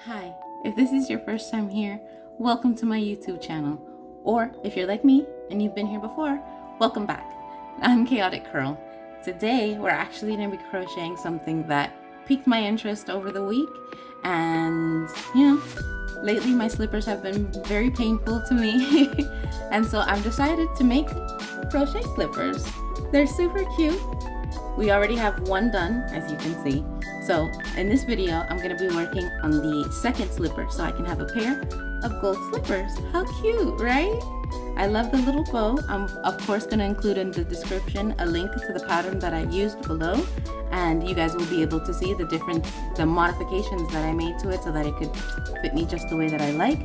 Hi, if this is your first time here, welcome to my YouTube channel. Or if you're like me and you've been here before, welcome back. I'm Chaotic Curl. Today we're actually going to be crocheting something that piqued my interest over the week, and lately my slippers have been very painful to me and so I've decided to make crochet slippers. They're super cute. We already have one done, as you can see. So in this video, I'm going to be working on the second slipper so I can have a pair of gold slippers. How cute, right? I love the little bow. I'm of course going to include in the description a link to the pattern that I used below, and you guys will be able to see the modifications that I made to it so that it could fit me just the way that I like.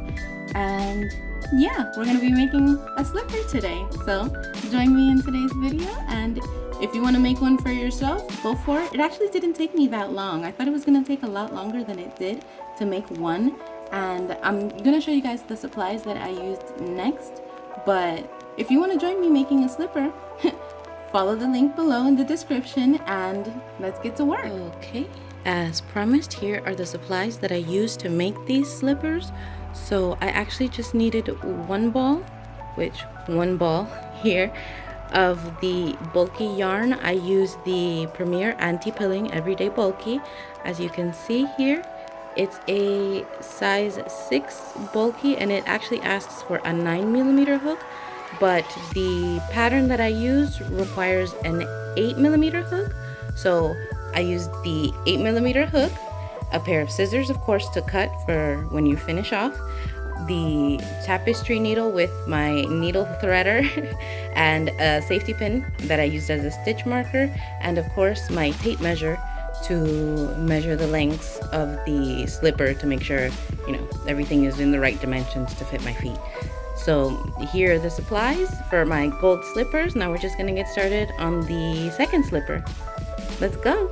And yeah, we're going to be making a slipper today. So join me in today's video, and if you want to make one for yourself, go for it. It actually didn't take me that long. I thought it was going to take a lot longer than it did to make one. And I'm going to show you guys the supplies that I used next. But if you want to join me making a slipper, follow the link below in the description and let's get to work. Okay, as promised, here are the supplies that I used to make these slippers. So I actually just needed one ball here of the bulky yarn. I used the Premier Anti-Pilling Everyday Bulky. As you can see here, it's a size 6 bulky, and it actually asks for a 9mm hook, but the pattern that I used requires an 8mm hook. So I used the 8mm hook, a pair of scissors, of course, to cut for when you finish off, the tapestry needle with my needle threader and a safety pin that I used as a stitch marker, and of course my tape measure to measure the lengths of the slipper to make sure everything is in the right dimensions to fit my feet. So here are the supplies for my gold slippers. Now we're just gonna get started on the second slipper. Let's go.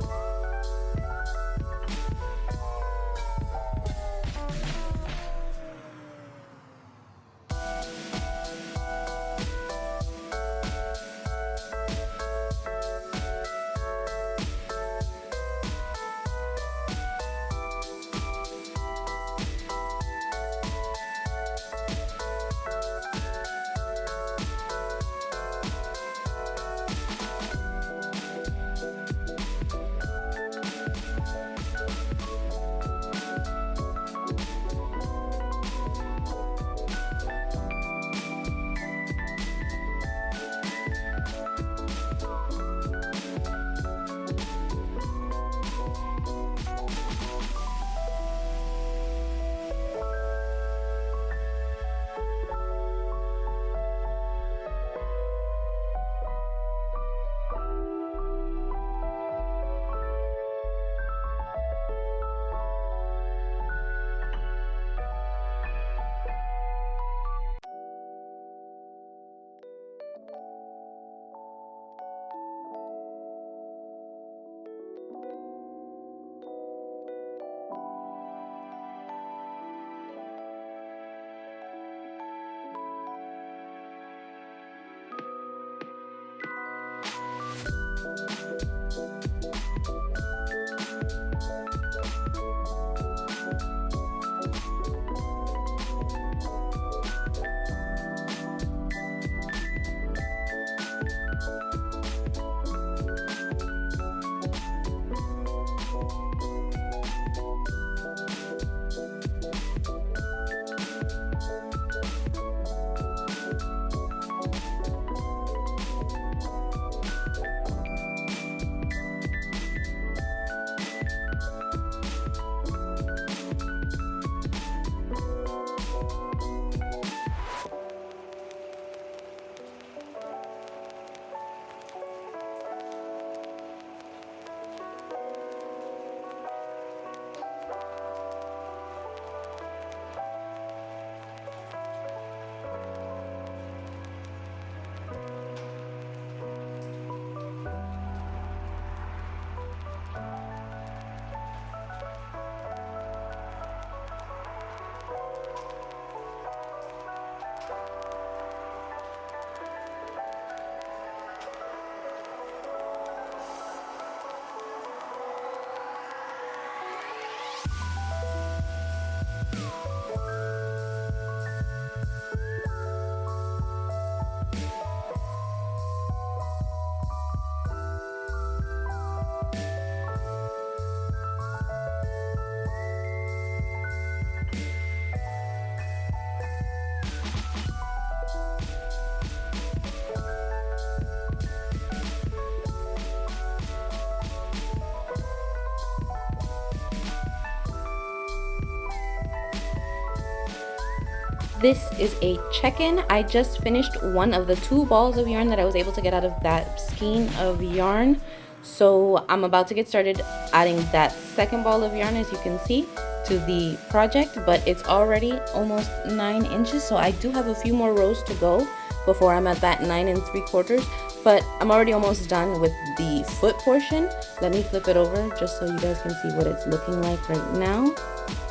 This is a check-in. I just finished one of the 2 balls of yarn that I was able to get out of that skein of yarn. So I'm about to get started adding that second ball of yarn, as you can see, to the project, but it's already almost 9 inches. So I do have a few more rows to go before I'm at that 9 3/4. But I'm already almost done with the foot portion. Let me flip it over just so you guys can see what it's looking like right now.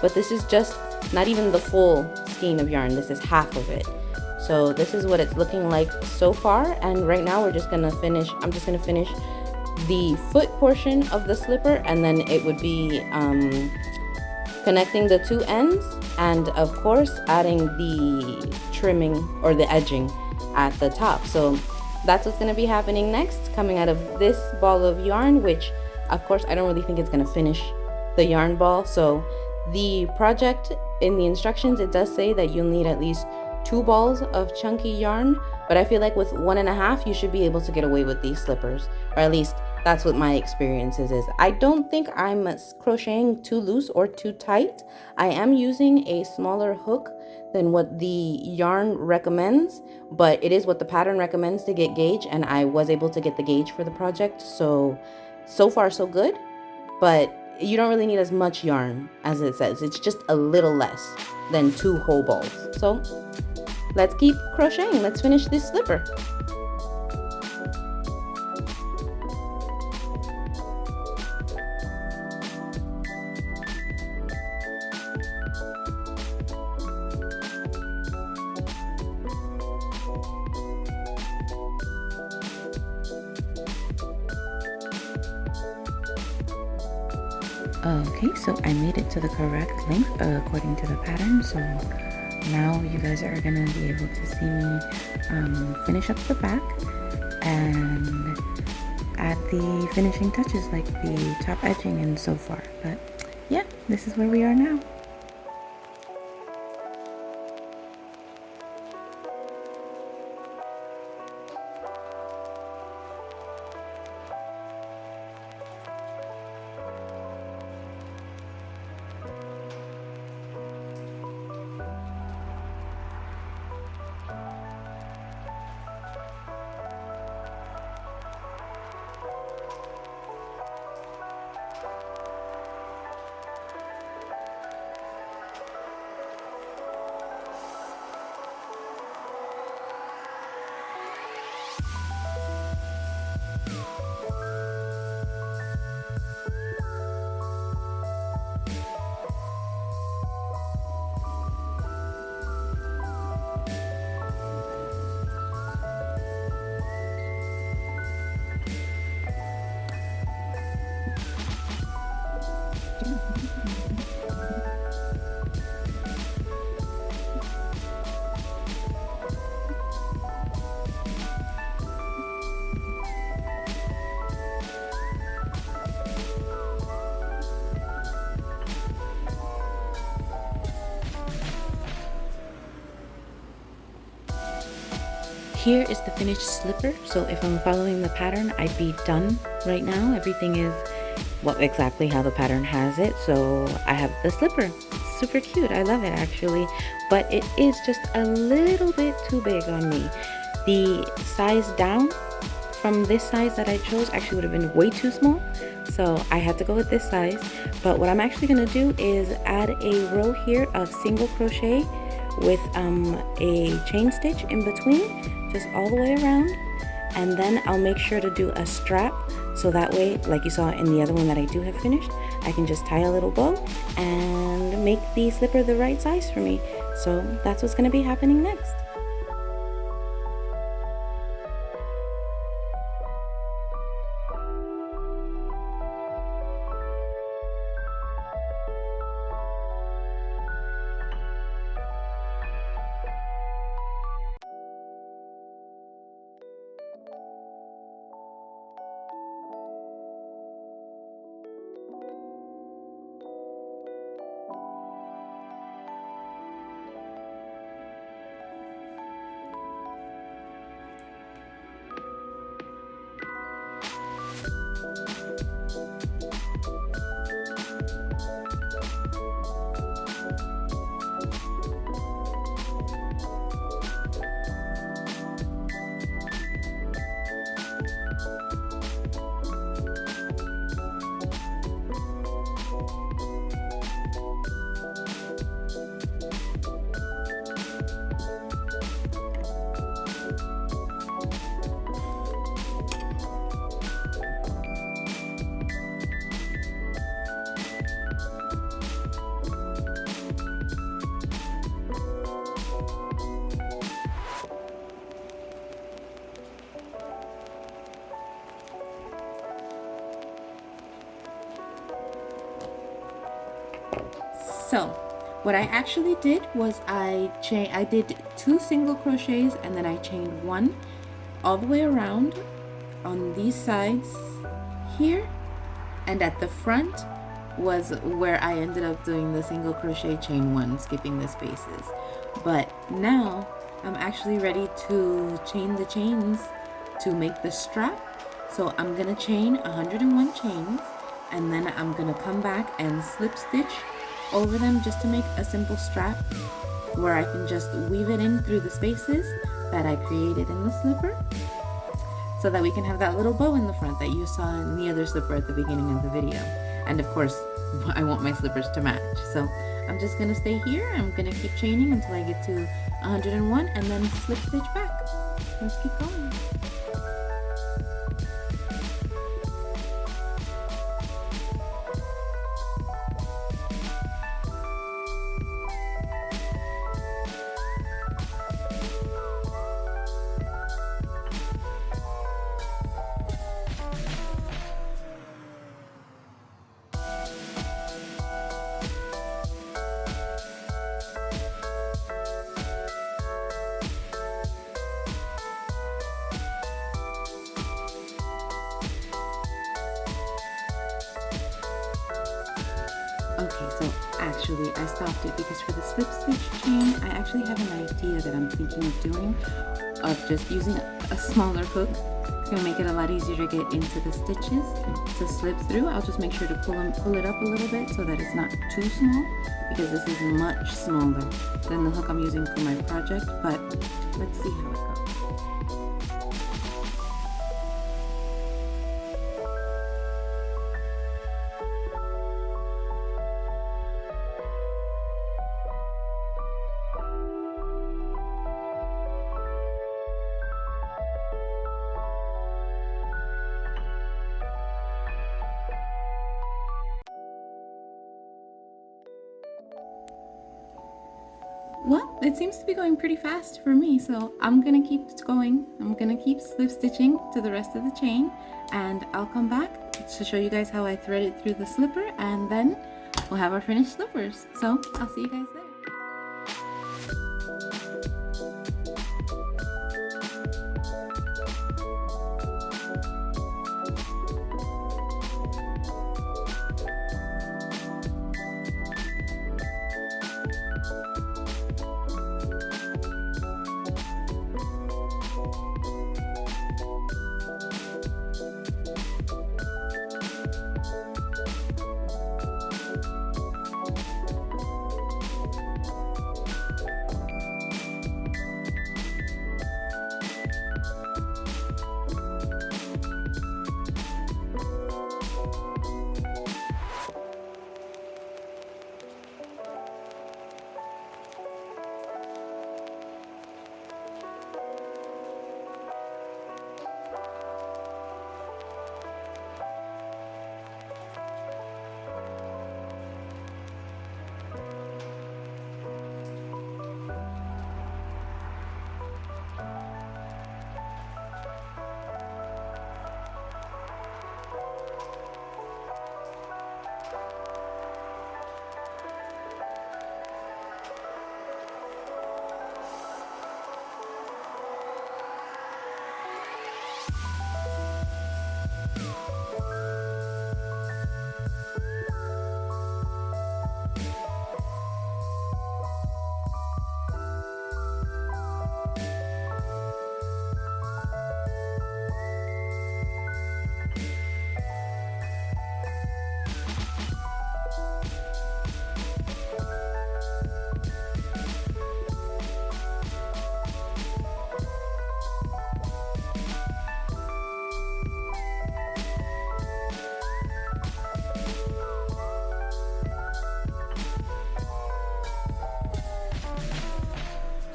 But this is just not even the full skein of yarn. This is half of it. So this is what it's looking like so far. And right now I'm just gonna finish the foot portion of the slipper, and then it would be connecting the 2 ends, and of course adding the trimming or the edging at the top. So that's what's going to be happening next, coming out of this ball of yarn, which of course I don't really think it's going to finish the yarn ball. So the project, in the instructions, it does say that you'll need at least 2 balls of chunky yarn, but I feel like with 1.5 you should be able to get away with these slippers, or at least that's what my experiences is. I don't think I'm crocheting too loose or too tight. I am using a smaller hook than what the yarn recommends, but it is what the pattern recommends to get gauge, and I was able to get the gauge for the project. So far so good, but you don't really need as much yarn as it says. It's just a little less than 2 whole balls. So let's keep crocheting. Let's finish this slipper. Okay, so I made it to the correct length according to the pattern. So now you guys are gonna be able to see me finish up the back and add the finishing touches like the top edging and so far. But yeah, this is where we are now. Here is the finished slipper. So if I'm following the pattern, I'd be done right now. Everything is exactly how the pattern has it. So I have the slipper. It's super cute. I love it actually, but it is just a little bit too big on me. The size down from this size that I chose actually would have been way too small. So I had to go with this size. But what I'm actually gonna do is add a row here of single crochet with a chain stitch in between, just all the way around, and then I'll make sure to do a strap, so that way, like you saw in the other one that I do have finished, I can just tie a little bow and make the slipper the right size for me. So that's what's going to be happening next. So what I actually did was I did 2 single crochets, and then I chained 1 all the way around on these sides here, and at the front was where I ended up doing the single crochet, chain 1, skipping the spaces. But now I'm actually ready to chain the chains to make the strap. So I'm gonna chain 101 chains, and then I'm gonna come back and slip stitch over them just to make a simple strap where I can just weave it in through the spaces that I created in the slipper, so that we can have that little bow in the front that you saw in the other slipper at the beginning of the video. And of course, I want my slippers to match. So I'm just gonna stay here. I'm gonna keep chaining until I get to 101 and then slip stitch back. Let's keep going. Okay, so actually I stopped it because for the slip stitch chain, I actually have an idea that I'm thinking of doing, of just using a smaller hook. It's gonna make it a lot easier to get into the stitches to slip through. I'll just make sure to pull it up a little bit so that it's not too small, because this is much smaller than the hook I'm using for my project, but let's see how it goes. Well, it seems to be going pretty fast for me, so I'm gonna keep going. I'm gonna keep slip stitching to the rest of the chain, and I'll come back to show you guys how I thread it through the slipper, and then we'll have our finished slippers. So I'll see you guys there.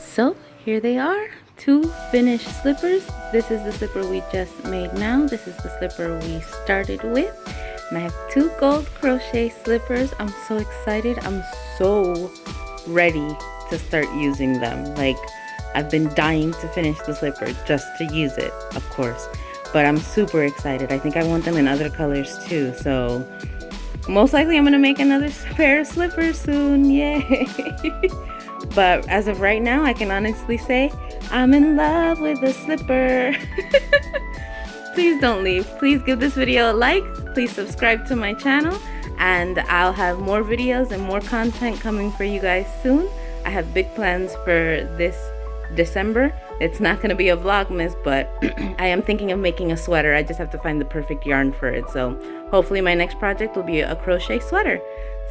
So here they are, 2 finished slippers. This is the slipper we just made now. This is the slipper we started with. And I have 2 gold crochet slippers. I'm so excited. I'm so ready to start using them. Like, I've been dying to finish the slipper just to use it, of course. But I'm super excited. I think I want them in other colors too. So Most likely I'm gonna make another pair of slippers soon, yay. But as of right now, I can honestly say I'm in love with a slipper. Please don't leave. Please give this video a like. Please subscribe to my channel, and I'll have more videos and more content coming for you guys soon. I have big plans for this December. It's not going to be a Vlogmas, but I am thinking of making a sweater. I just have to find the perfect yarn for it. So hopefully my next project will be a crochet sweater.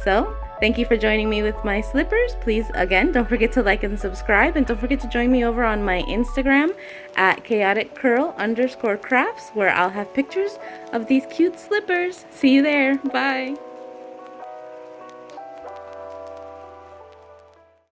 So thank you for joining me with my slippers. Please, again, don't forget to like and subscribe, and don't forget to join me over on my Instagram at chaoticcurl_crafts, where I'll have pictures of these cute slippers. See you there. Bye.